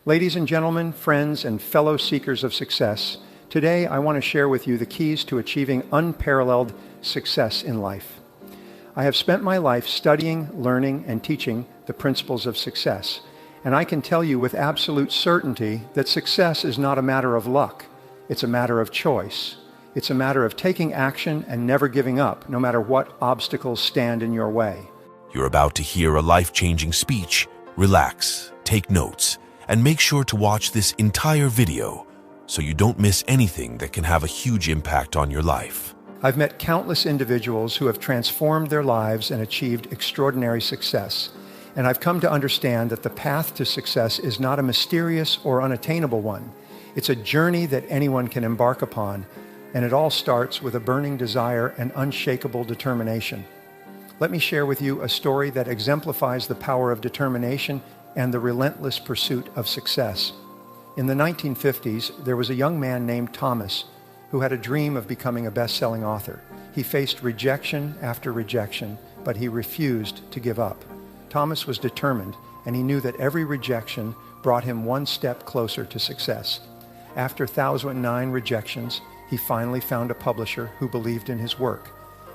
Ladies and gentlemen, friends, and fellow seekers of success, today I want to share with you the keys to achieving unparalleled success in life. I have spent my life studying, learning, and teaching the principles of success, and I can tell you with absolute certainty that success is not a matter of luck. It's a matter of choice. It's a matter of taking action and never giving up, no matter what obstacles stand in your way. You're about to hear a life-changing speech. Relax, take notes, and make sure to watch this entire video so you don't miss anything that can have a huge impact on your life. I've met countless individuals who have transformed their lives and achieved extraordinary success. And I've come to understand that the path to success is not a mysterious or unattainable one. It's a journey that anyone can embark upon, and it all starts with a burning desire and unshakable determination. Let me share with you a story that exemplifies the power of determination and the relentless pursuit of success. In the 1950s, there was a young man named Thomas who had a dream of becoming a best-selling author. He faced rejection after rejection, but he refused to give up. Thomas was determined, and he knew that every rejection brought him one step closer to success. After 1,009 rejections, he finally found a publisher who believed in his work.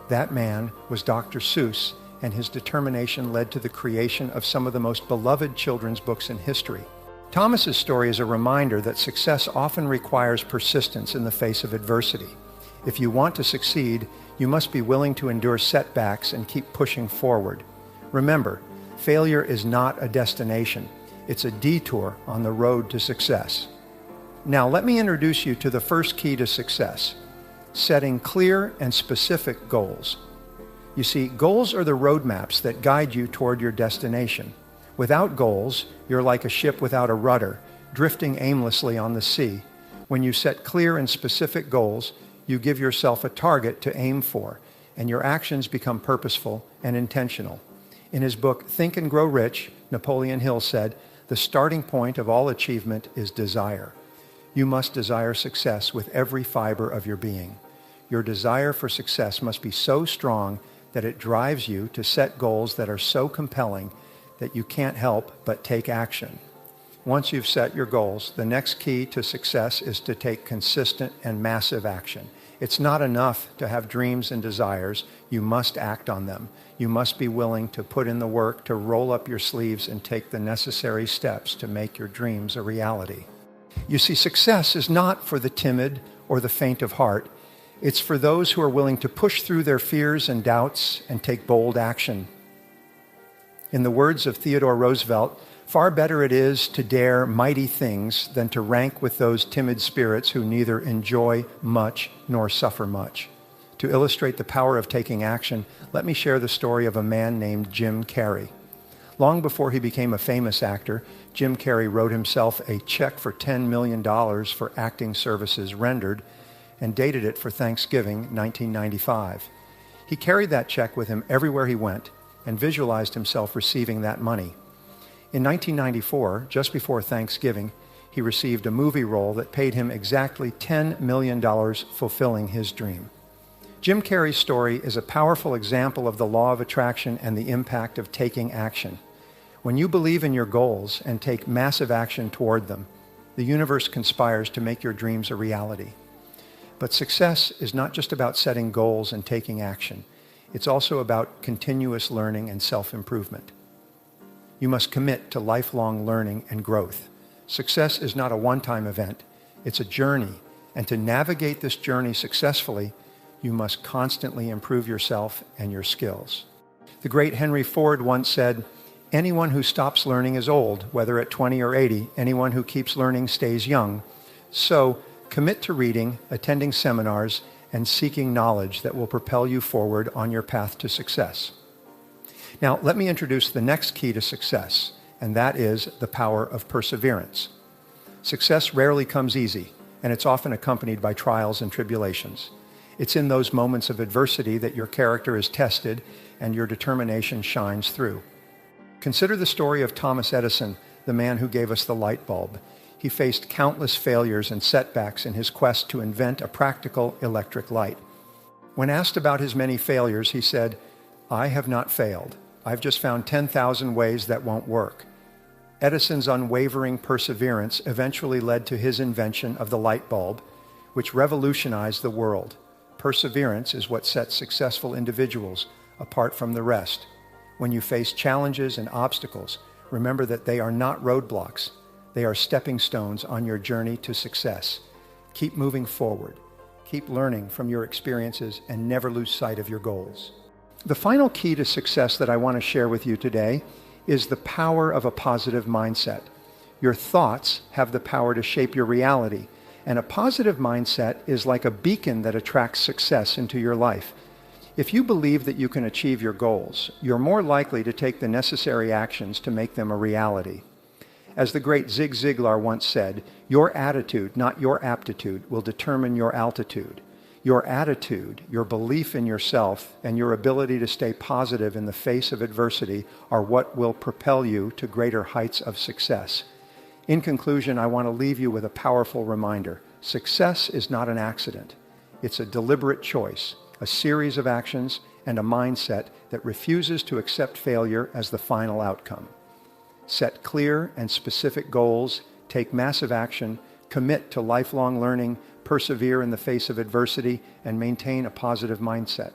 That man was Dr. Seuss, and his determination led to the creation of some of the most beloved children's books in history. Thomas's story is a reminder that success often requires persistence in the face of adversity. If you want to succeed, you must be willing to endure setbacks and keep pushing forward. Remember, failure is not a destination. It's a detour on the road to success. Now, let me introduce you to the first key to success: setting clear and specific goals. You see, goals are the roadmaps that guide you toward your destination. Without goals, you're like a ship without a rudder, drifting aimlessly on the sea. When you set clear and specific goals, you give yourself a target to aim for, and your actions become purposeful and intentional. In his book, Think and Grow Rich, Napoleon Hill said, "The starting point of all achievement is desire." You must desire success with every fiber of your being. Your desire for success must be so strong that it drives you to set goals that are so compelling that you can't help but take action. Once you've set your goals, the next key to success is to take consistent and massive action. It's not enough to have dreams and desires. You must act on them. You must be willing to put in the work, to roll up your sleeves and take the necessary steps to make your dreams a reality. You see, success is not for the timid or the faint of heart. It's for those who are willing to push through their fears and doubts and take bold action. In the words of Theodore Roosevelt, far better it is to dare mighty things than to rank with those timid spirits who neither enjoy much nor suffer much. To illustrate the power of taking action, let me share the story of a man named Jim Carrey. Long before he became a famous actor, Jim Carrey wrote himself a check for $10 million for acting services rendered and dated it for Thanksgiving 1995. He carried that check with him everywhere he went and visualized himself receiving that money. In 1994, just before Thanksgiving, he received a movie role that paid him exactly $10 million, fulfilling his dream. Jim Carrey's story is a powerful example of the law of attraction and the impact of taking action. When you believe in your goals and take massive action toward them, the universe conspires to make your dreams a reality. But success is not just about setting goals and taking action. It's also about continuous learning and self-improvement. You must commit to lifelong learning and growth. Success is not a one-time event. It's a journey. And to navigate this journey successfully, you must constantly improve yourself and your skills. The great Henry Ford once said, "Anyone who stops learning is old, whether at 20 or 80. Anyone who keeps learning stays young." So, commit to reading, attending seminars, and seeking knowledge that will propel you forward on your path to success. Now, let me introduce the next key to success, and that is the power of perseverance. Success rarely comes easy, and it's often accompanied by trials and tribulations. It's in those moments of adversity that your character is tested and your determination shines through. Consider the story of Thomas Edison, the man who gave us the light bulb. He faced countless failures and setbacks in his quest to invent a practical electric light. When asked about his many failures, he said, "I have not failed. I've just found 10,000 ways that won't work." Edison's unwavering perseverance eventually led to his invention of the light bulb, which revolutionized the world. Perseverance is what sets successful individuals apart from the rest. When you face challenges and obstacles, remember that they are not roadblocks. They are stepping stones on your journey to success. Keep moving forward. Keep learning from your experiences and never lose sight of your goals. The final key to success that I want to share with you today is the power of a positive mindset. Your thoughts have the power to shape your reality, and a positive mindset is like a beacon that attracts success into your life. If you believe that you can achieve your goals, you're more likely to take the necessary actions to make them a reality. As the great Zig Ziglar once said, your attitude, not your aptitude, will determine your altitude. Your attitude, your belief in yourself, and your ability to stay positive in the face of adversity are what will propel you to greater heights of success. In conclusion, I want to leave you with a powerful reminder. Success is not an accident. It's a deliberate choice, a series of actions, and a mindset that refuses to accept failure as the final outcome. Set clear and specific goals, take massive action, commit to lifelong learning, persevere in the face of adversity, and maintain a positive mindset.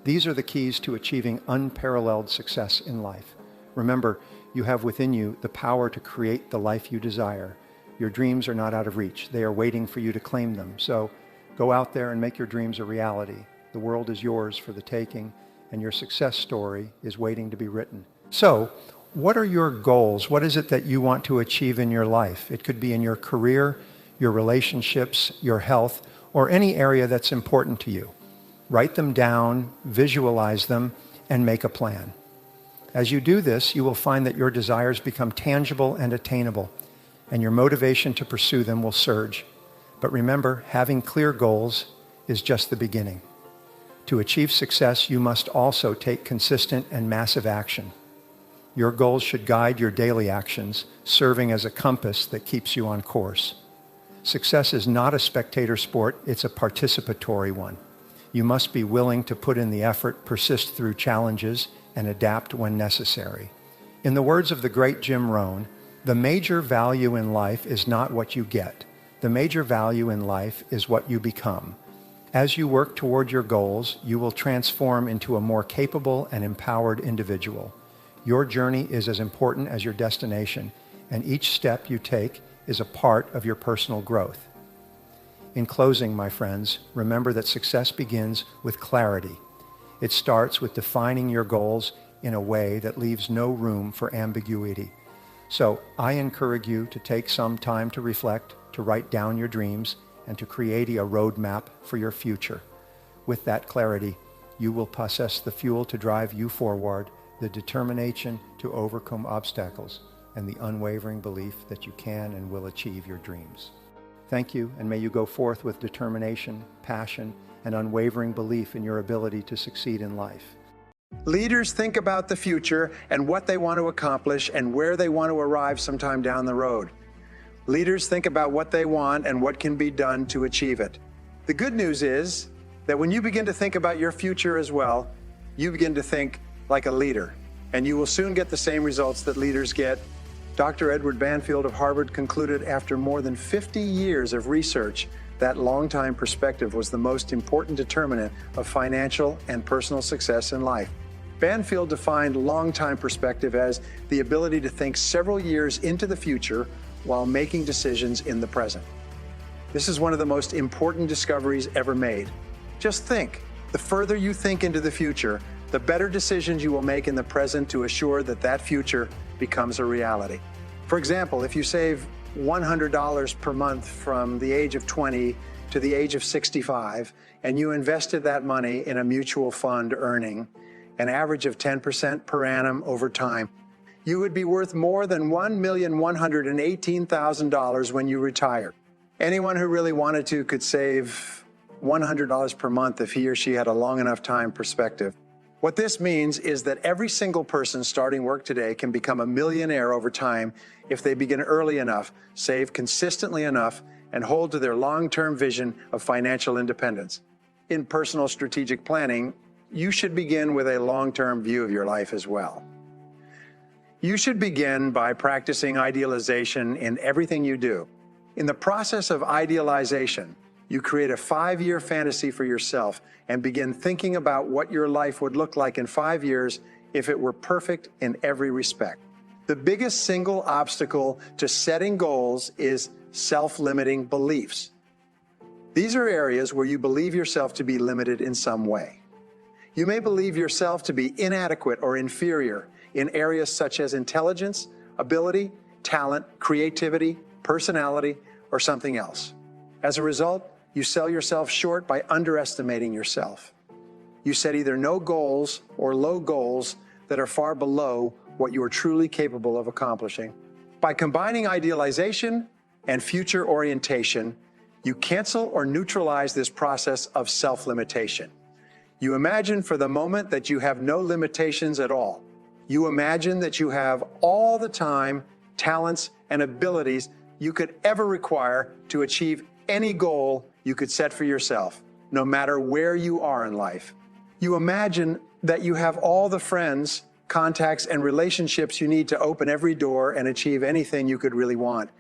These are the keys to achieving unparalleled success in life. Remember, you have within you the power to create the life you desire. Your dreams are not out of reach. They are waiting for you to claim them. So go out there and make your dreams a reality. The world is yours for the taking, and your success story is waiting to be written. So, what are your goals? What is it that you want to achieve in your life? It could be in your career, your relationships, your health, or any area that's important to you. Write them down, visualize them, and make a plan. As you do this, you will find that your desires become tangible and attainable, and your motivation to pursue them will surge. But remember, having clear goals is just the beginning. To achieve success, you must also take consistent and massive action. Your goals should guide your daily actions, serving as a compass that keeps you on course. Success is not a spectator sport, it's a participatory one. You must be willing to put in the effort, persist through challenges, and adapt when necessary. In the words of the great Jim Rohn, the major value in life is not what you get. The major value in life is what you become. As you work toward your goals, you will transform into a more capable and empowered individual. Your journey is as important as your destination, and each step you take is a part of your personal growth. In closing, my friends, remember that success begins with clarity. It starts with defining your goals in a way that leaves no room for ambiguity. So I encourage you to take some time to reflect, to write down your dreams, and to create a roadmap for your future. With that clarity, you will possess the fuel to drive you forward, the determination to overcome obstacles, and the unwavering belief that you can and will achieve your dreams. Thank you, and may you go forth with determination, passion, and unwavering belief in your ability to succeed in life. Leaders think about the future and what they want to accomplish and where they want to arrive sometime down the road. Leaders think about what they want and what can be done to achieve it. The good news is that when you begin to think about your future as well, you begin to think like a leader, and you will soon get the same results that leaders get. Dr. Edward Banfield of Harvard concluded after more than 50 years of research that long-time perspective was the most important determinant of financial and personal success in life. Banfield defined long-time perspective as the ability to think several years into the future while making decisions in the present. This is one of the most important discoveries ever made. Just think, the further you think into the future, the better decisions you will make in the present to assure that that future becomes a reality. For example, if you save $100 per month from the age of 20 to the age of 65, and you invested that money in a mutual fund earning an average of 10% per annum over time, you would be worth more than $1,118,000 when you retire. Anyone who really wanted to could save $100 per month if he or she had a long enough time perspective. What this means is that every single person starting work today can become a millionaire over time if they begin early enough, save consistently enough, and hold to their long-term vision of financial independence. In personal strategic planning, you should begin with a long-term view of your life as well. You should begin by practicing idealization in everything you do. In the process of idealization, you create a 5-year fantasy for yourself and begin thinking about what your life would look like in 5 years if it were perfect in every respect. The biggest single obstacle to setting goals is self-limiting beliefs. These are areas where you believe yourself to be limited in some way. You may believe yourself to be inadequate or inferior in areas such as intelligence, ability, talent, creativity, personality, or something else. As a result, you sell yourself short by underestimating yourself. You set either no goals or low goals that are far below what you are truly capable of accomplishing. By combining idealization and future orientation, you cancel or neutralize this process of self-limitation. You imagine for the moment that you have no limitations at all. You imagine that you have all the time, talents, and abilities you could ever require to achieve any goal you could set for yourself, no matter where you are in life. You imagine that you have all the friends, contacts, and relationships you need to open every door and achieve anything you could really want.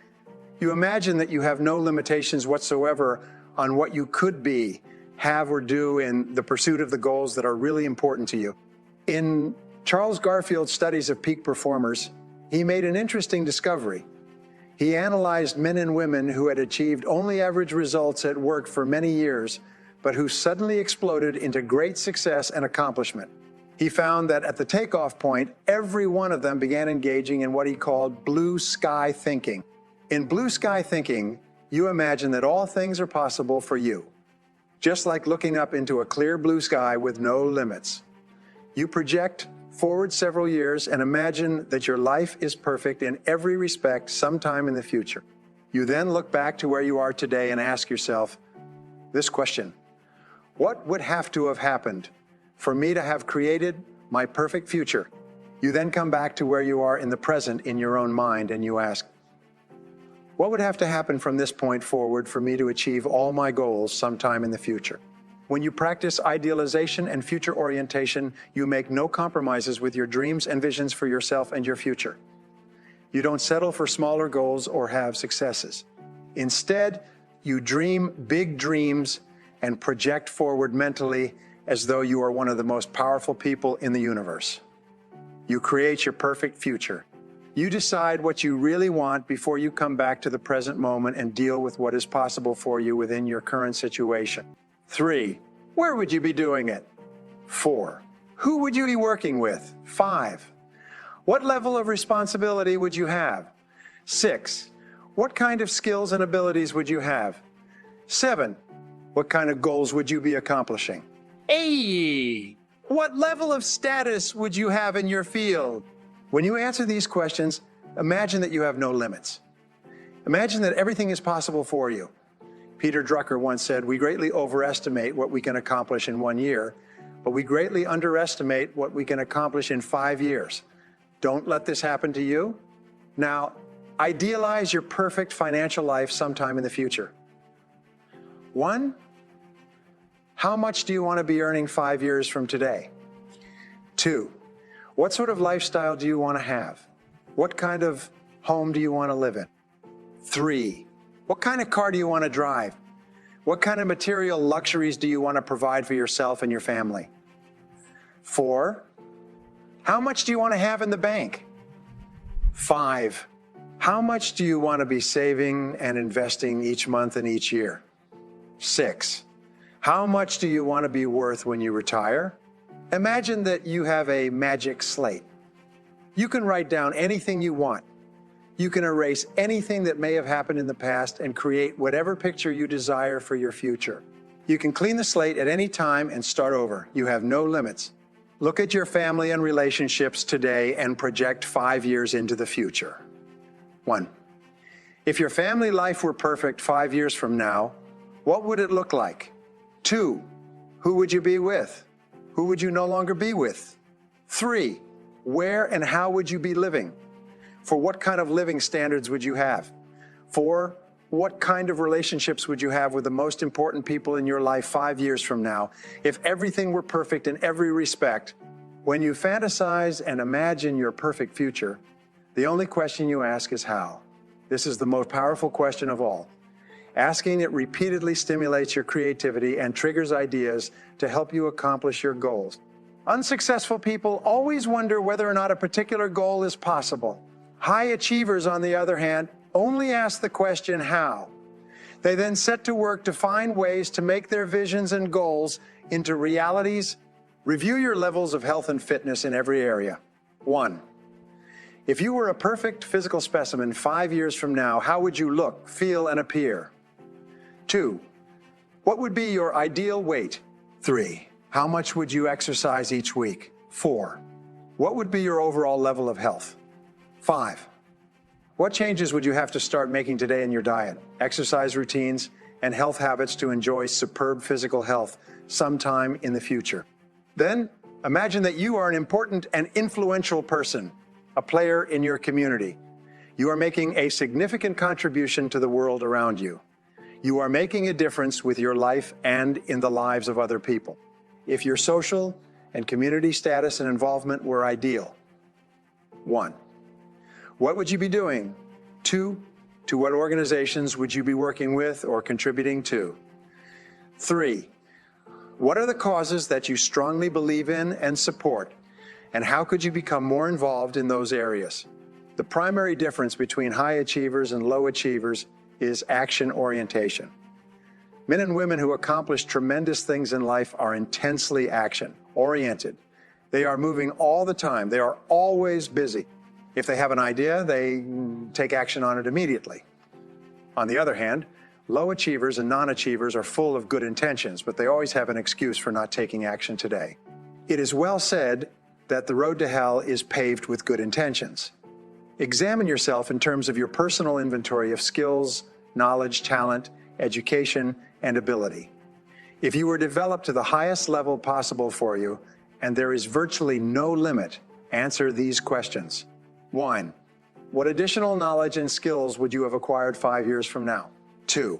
You imagine that you have no limitations whatsoever on what you could be, have, or do in the pursuit of the goals that are really important to you. In Charles Garfield's studies of peak performers, he made an interesting discovery. He analyzed men and women who had achieved only average results at work for many years, but who suddenly exploded into great success and accomplishment. He found that at the takeoff point, every one of them began engaging in what he called blue sky thinking. In blue sky thinking, you imagine that all things are possible for you, just like looking up into a clear blue sky with no limits. You project forward several years and imagine that your life is perfect in every respect sometime in the future. You then look back to where you are today and ask yourself this question: what would have to have happened for me to have created my perfect future? You then come back to where you are in the present in your own mind and you ask, what would have to happen from this point forward for me to achieve all my goals sometime in the future? When you practice idealization and future orientation, you make no compromises with your dreams and visions for yourself and your future. You don't settle for smaller goals or have successes. Instead, you dream big dreams and project forward mentally as though you are one of the most powerful people in the universe. You create your perfect future. You decide what you really want before you come back to the present moment and deal with what is possible for you within your current situation. 3, where would you be doing it? 4, who would you be working with? 5, what level of responsibility would you have? 6, what kind of skills and abilities would you have? 7, what kind of goals would you be accomplishing? 8, what level of status would you have in your field? When you answer these questions, imagine that you have no limits. Imagine that everything is possible for you. Peter Drucker once said, we greatly overestimate what we can accomplish in 1 year, but we greatly underestimate what we can accomplish in 5 years. Don't let this happen to you. Now, idealize your perfect financial life sometime in the future. 1, how much do you want to be earning 5 years from today? 2, what sort of lifestyle do you want to have? What kind of home do you want to live in? 3, what kind of car do you want to drive? What kind of material luxuries do you want to provide for yourself and your family? 4, how much do you want to have in the bank? 5, how much do you want to be saving and investing each month and each year? 6, how much do you want to be worth when you retire? Imagine that you have a magic slate. You can write down anything you want. You can erase anything that may have happened in the past and create whatever picture you desire for your future. You can clean the slate at any time and start over. You have no limits. Look at your family and relationships today and project 5 years into the future. 1, if your family life were perfect 5 years from now, what would it look like? 2, who would you be with? Who would you no longer be with? 3, where and how would you be living? For what kind of living standards would you have? 4, what kind of relationships would you have with the most important people in your life 5 years from now if everything were perfect in every respect? When you fantasize and imagine your perfect future, The only question you ask is how. This is the most powerful question of all. Asking it repeatedly stimulates your creativity and triggers ideas to help you accomplish your goals. Unsuccessful people always wonder whether or not a particular goal is possible. High achievers, on the other hand, only ask the question how. They then set to work to find ways to make their visions and goals into realities. Review your levels of health and fitness in every area. 1. If you were a perfect physical specimen 5 years from now, how would you look, feel, and appear? 2. What would be your ideal weight? 3. How much would you exercise each week? 4. What would be your overall level of health? 5. What changes would you have to start making today in your diet, exercise routines, and health habits to enjoy superb physical health sometime in the future? Then, imagine that you are an important and influential person, a player in your community. You are making a significant contribution to the world around you. You are making a difference with your life and in the lives of other people. If your social and community status and involvement were ideal. 1. What would you be doing? 2. To what organizations would you be working with or contributing to? 3. What are the causes that you strongly believe in and support? And how could you become more involved in those areas? The primary difference between high achievers and low achievers is action orientation. Men and women who accomplish tremendous things in life are intensely action-oriented. They are moving all the time. They are always busy. If they have an idea, they take action on it immediately. On the other hand, low achievers and non-achievers are full of good intentions, but they always have an excuse for not taking action today. It is well said that the road to hell is paved with good intentions. Examine yourself in terms of your personal inventory of skills, knowledge, talent, education, and ability. If you were developed to the highest level possible for you, and there is virtually no limit, answer these questions. 1. What additional knowledge and skills would you have acquired 5 years from now? 2.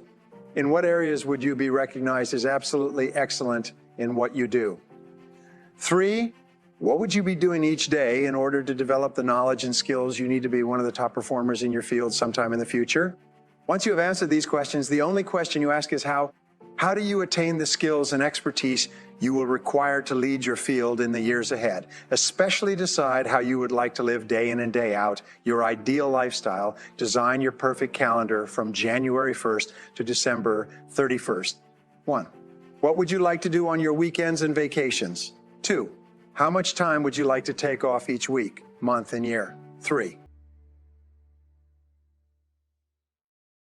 In what areas would you be recognized as absolutely excellent in what you do? 3. What would you be doing each day in order to develop the knowledge and skills you need to be one of the top performers in your field sometime in the future? Once you have answered these questions, the only question you ask is how. How do you attain the skills and expertise you will require to lead your field in the years ahead? Especially decide how you would like to live day in and day out, your ideal lifestyle. Design your perfect calendar from January 1st to December 31st. 1. What would you like to do on your weekends and vacations? 2. How much time would you like to take off each week, month, and year? 3.